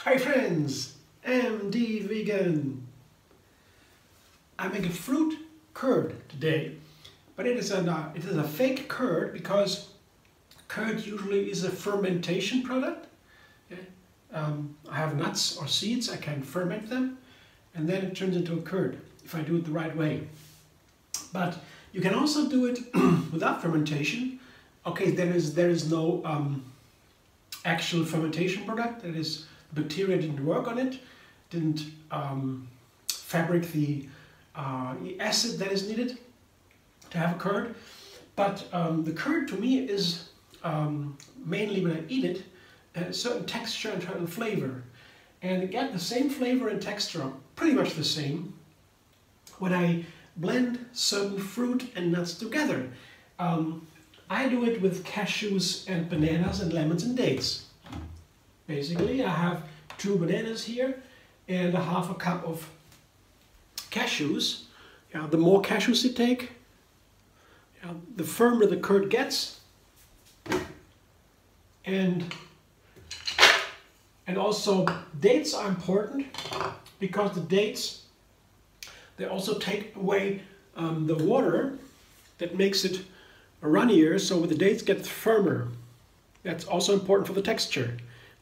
Hi friends, MD Vegan. I make a fruit curd today, but it is a fake curd because curd usually is a fermentation product. Okay? I have nuts or seeds, I can ferment them, and then it turns into a curd if I do it the right way. But you can also do it without fermentation. Okay, there is no actual fermentation product. That is, bacteria didn't work on it, didn't fabric the acid that is needed to have a curd. But the curd to me is mainly, when I eat it, a certain texture and certain flavor. And I get the same flavor and texture, pretty much the same, when I blend certain fruit and nuts together. I do it with cashews and bananas and lemons and dates. Basically, I have 2 bananas here and a half a cup of cashews. The more cashews you take, the firmer the curd gets. And also dates are important because the dates, they also take away the water that makes it runnier, so the dates get firmer. That's also important for the texture.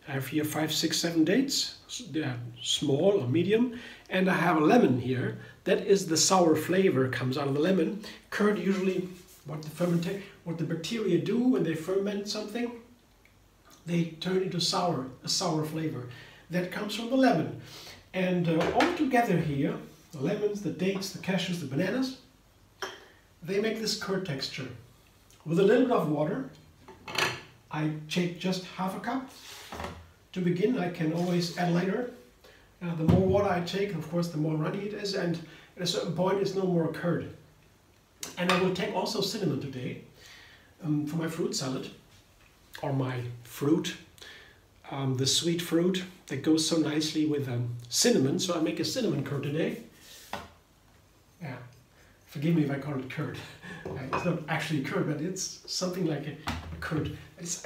I have here 5, 6, 7 dates. They're small or medium, and I have a lemon here. That is the sour flavor comes out of the lemon. Curd usually, what the bacteria do when they ferment something, they turn into a sour flavor. That comes from the lemon. And all together here, the lemons, the dates, the cashews, the bananas, they make this curd texture. With a little bit of water, I take just half a cup. To begin, I can always add later. The more water I take, of course, the more runny it is, and at a certain point it's no more curd. And I will take also cinnamon today for my fruit salad, or my fruit, the sweet fruit that goes so nicely with cinnamon. So I make a cinnamon curd today. Yeah, forgive me if I call it curd. It's not actually curd, but it's something like a curd. It's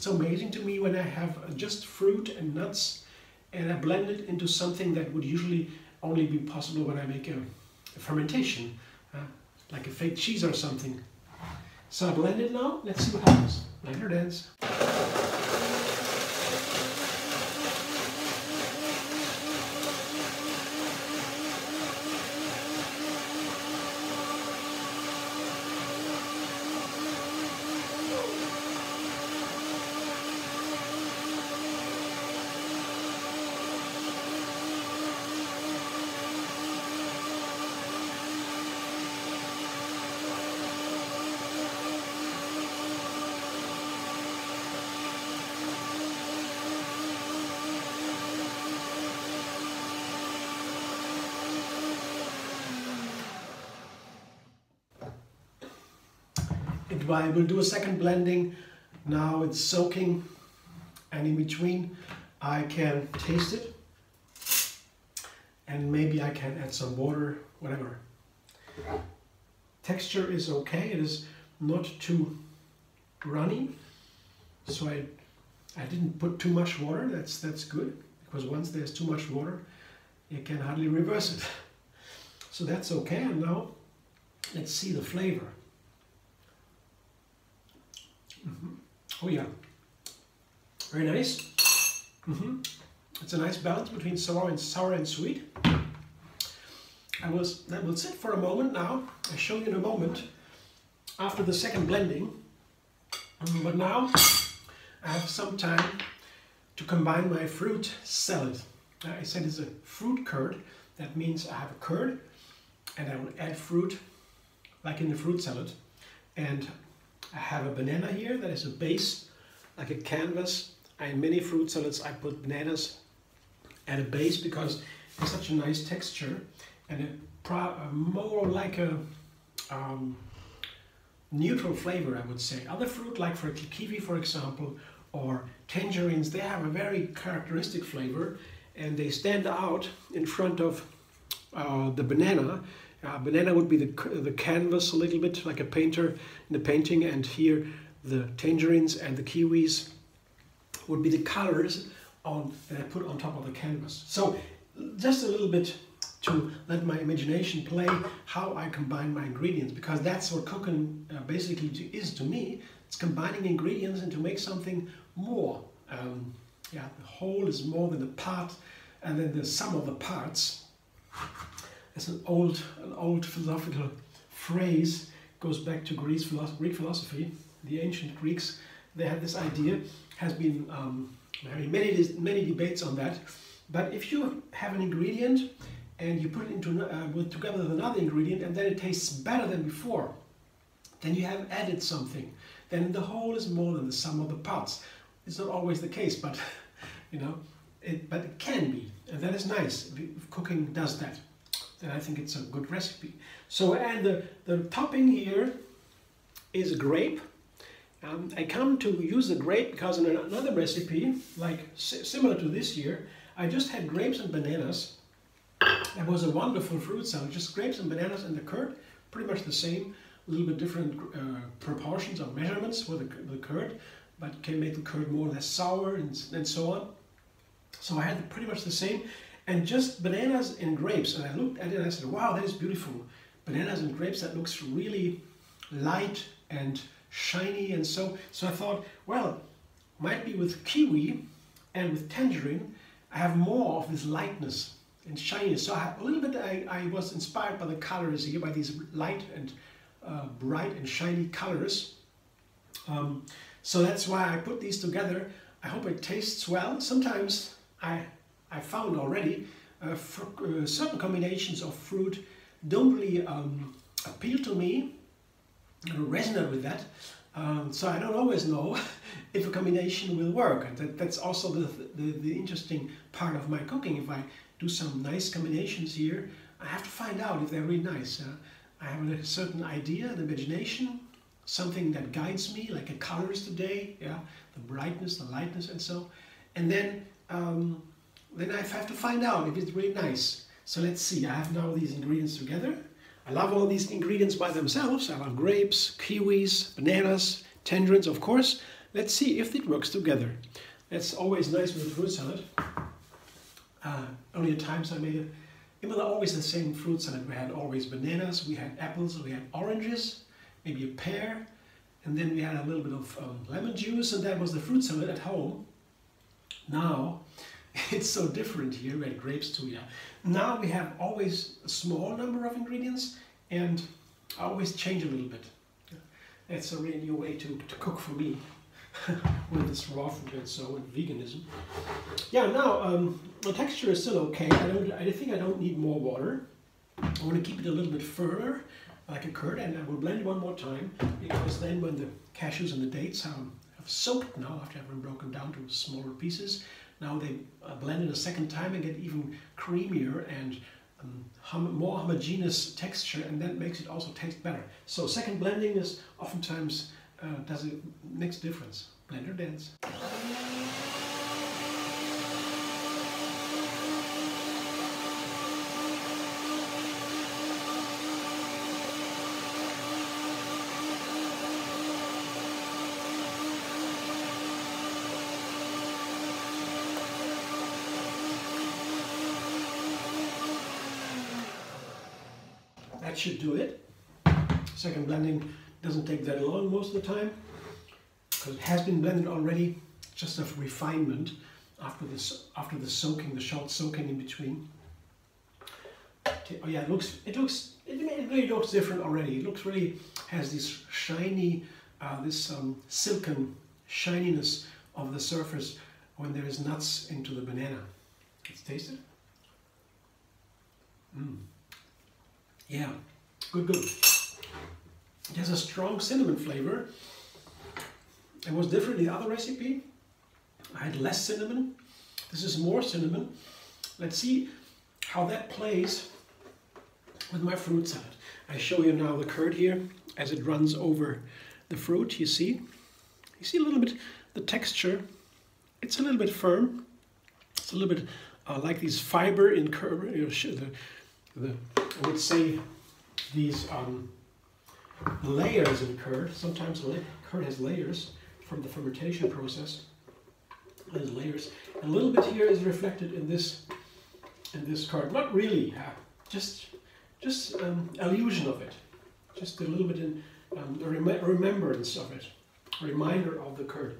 so amazing to me when I have just fruit and nuts and I blend it into something that would usually only be possible when I make a fermentation, like a fake cheese or something. So I blend it now. Let's see what happens. Later dance. I will do a second blending. Now it's soaking, and in between I can taste it, and maybe I can add some water, whatever. Texture is okay, it is not too runny, so I didn't put too much water. That's good, because once there's too much water you can hardly reverse it. So that's okay. And now let's see the flavor. Oh yeah, very nice. It's a nice balance between sour and sweet. That will sit for a moment now. I'll show you in a moment after the second blending. But now I have some time to combine my fruit salad. I said it's a fruit curd. That means I have a curd and I will add fruit like in the fruit salad. And I have a banana here that is a base, like a canvas. In many fruit salads I put bananas at a base because it's such a nice texture, and more like a neutral flavor, I would say. Other fruit, like for kiwi for example, or tangerines, they have a very characteristic flavor and they stand out in front of the banana. Banana would be the canvas a little bit, like a painter in the painting, and here the tangerines and the kiwis would be the colors that I put on top of the canvas. So just a little bit to let my imagination play how I combine my ingredients, because that's what cooking basically is to me. It's combining ingredients and to make something more. Yeah, the whole is more than the part, and then the sum of the parts. It's an old philosophical phrase, goes back to Greek philosophy. The ancient Greeks, they had this idea, has been having many debates on that. But if you have an ingredient and you put it into together with another ingredient, and then it tastes better than before, then you have added something. Then the whole is more than the sum of the parts. It's not always the case, but you know, but it can be, and that is nice if cooking does that. Then I think it's a good recipe. So, and the topping here is a grape. I come to use the grape because in another recipe, like similar to this here, I just had grapes and bananas. It was a wonderful fruit salad, just grapes and bananas and the curd, pretty much the same, a little bit different proportions or measurements for the curd, but can make the curd more or less sour and so on. So I had pretty much the same, and just bananas and grapes. And I looked at it and I said, wow, that is beautiful. Bananas and grapes, that looks really light and shiny, and so I thought, well, might be with kiwi and with tangerine, I have more of this lightness and shininess. So a little bit I was inspired by the colors here, by these light and bright and shiny colors. So that's why I put these together. I hope it tastes well. Sometimes I found already certain combinations of fruit don't really appeal to me, resonate with that. So I don't always know if a combination will work, and that's also the interesting part of my cooking. If I do some nice combinations here, I have to find out if they're really nice. I have a certain idea, an imagination, something that guides me, like a colors today, yeah, the brightness, the lightness, and so. And then I have to find out if it's really nice. So let's see. I have now these ingredients together. I love all these ingredients by themselves. I love grapes, kiwis, bananas, tangerines, of course. Let's see if it works together. That's always nice with a fruit salad. Only at times I made it. It was always the same fruit salad. We had always bananas, we had apples, we had oranges, maybe a pear, and then we had a little bit of lemon juice, and that was the fruit salad at home. Now, it's so different here. We had grapes too, yeah. Now we have always a small number of ingredients, and I always change a little bit. That's a really new way to cook for me with this raw food and so, and veganism. Yeah, now the texture is still okay. I think I don't need more water. I want to keep it a little bit firmer, like a curd, and I will blend one more time, because then when the cashews and the dates have soaked now, after having broken down to smaller pieces, now they blend it a second time and get even creamier and more homogeneous texture, and that makes it also taste better. So second blending is oftentimes makes a difference. Blender dance. That should do it. Second blending doesn't take that long most of the time, because it has been blended already. Just a refinement after the soaking, the short soaking in between. Oh yeah, it really looks different already. It looks really has this shiny, silken shininess of the surface when there is nuts into the banana. Let's taste it. Yeah, good. It has a strong cinnamon flavor. It was different in the other recipe. I had less cinnamon. This is more cinnamon. Let's see how that plays with my fruit salad. I show you now the curd here as it runs over the fruit. You see a little bit the texture. It's a little bit firm. It's a little bit like these fiber in curd. I would say these layers in curd. Sometimes curd has layers from the fermentation process. There's layers. A little bit here is reflected in this card. Not really, just illusion of it. Just a little bit in a remembrance of it, a reminder of the curd.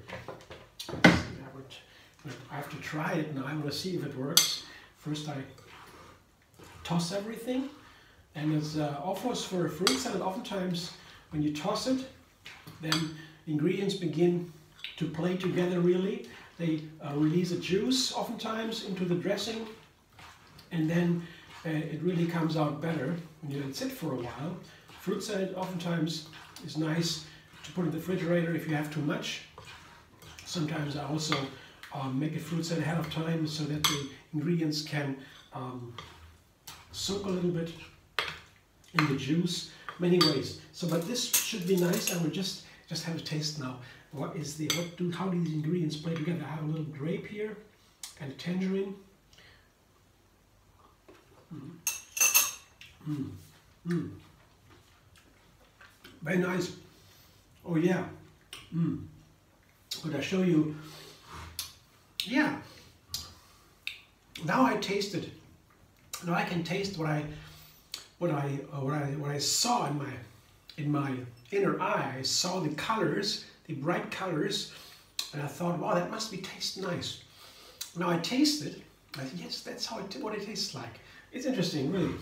I have to try it now. I want to see if it works. First, I toss everything, and it's offers for a fruit salad. Oftentimes, when you toss it, then ingredients begin to play together. Really, they release a juice oftentimes into the dressing, and then it really comes out better when you let it sit for a while. Fruit salad oftentimes is nice to put in the refrigerator if you have too much. Sometimes I also make a fruit salad ahead of time so that the ingredients can soak a little bit in the juice. Many ways. So, but this should be nice. I will just have a taste now. How do these ingredients play together? I have a little grape here and a tangerine. Very nice. Oh yeah. Could I show you? Yeah. Now I taste it. Now I can taste what I saw in my inner eye. I saw the colors, the bright colors, and I thought, wow, that must taste nice. Now I taste it. I said, yes, that's what it tastes like. It's interesting, really.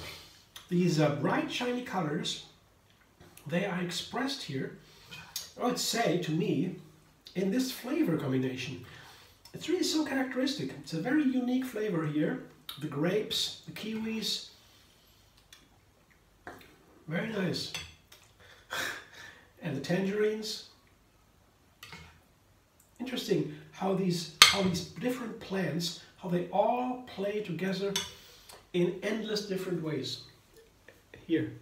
These bright, shiny colors, they are expressed here, I would say, to me, in this flavor combination. It's really so characteristic. It's a very unique flavor here. The grapes, the kiwis. Very nice. And the tangerines. Interesting how these different plants, how they all play together in endless different ways. Here,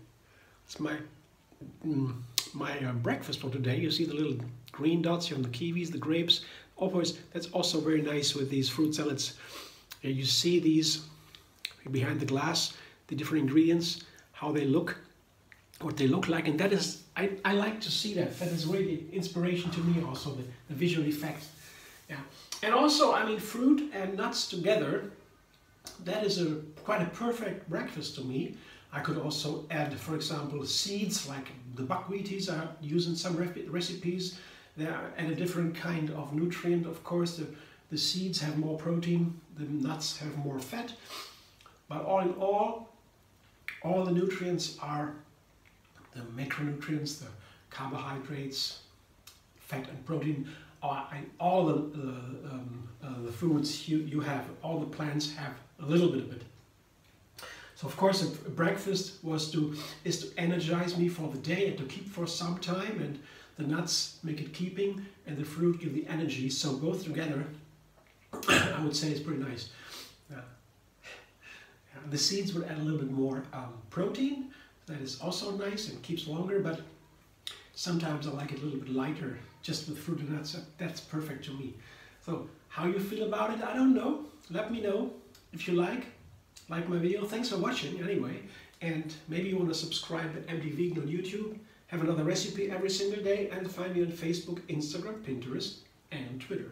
it's my breakfast for today. You see the little green dots here on the kiwis, the grapes. Always, that's also very nice with these fruit salads. You see these behind the glass, the different ingredients, how they look, what they look like, and that is, I like to see that. That is really inspiration to me also, the visual effect. Yeah, and also, I mean, fruit and nuts together, that is quite a perfect breakfast to me. I could also add, for example, seeds like the buckwheaties I use in some recipes. They add a different kind of nutrient. Of course, the seeds have more protein, the nuts have more fat. But all in all the nutrients are the macronutrients, the carbohydrates, fat and protein. All the foods you have, all the plants have a little bit of it. So of course, a breakfast is to energize me for the day and to keep for some time, and the nuts make it keeping, and the fruit give the energy. So both together, I would say, is pretty nice. The seeds would add a little bit more protein. That is also nice and keeps longer, but sometimes I like it a little bit lighter, just with fruit and nuts. That's perfect to me. So how you feel about it, I don't know. Let me know if you like my video. Thanks for watching anyway, and maybe you want to subscribe to Empty Vegan on YouTube, have another recipe every single day, and find me on Facebook, Instagram, Pinterest, and Twitter.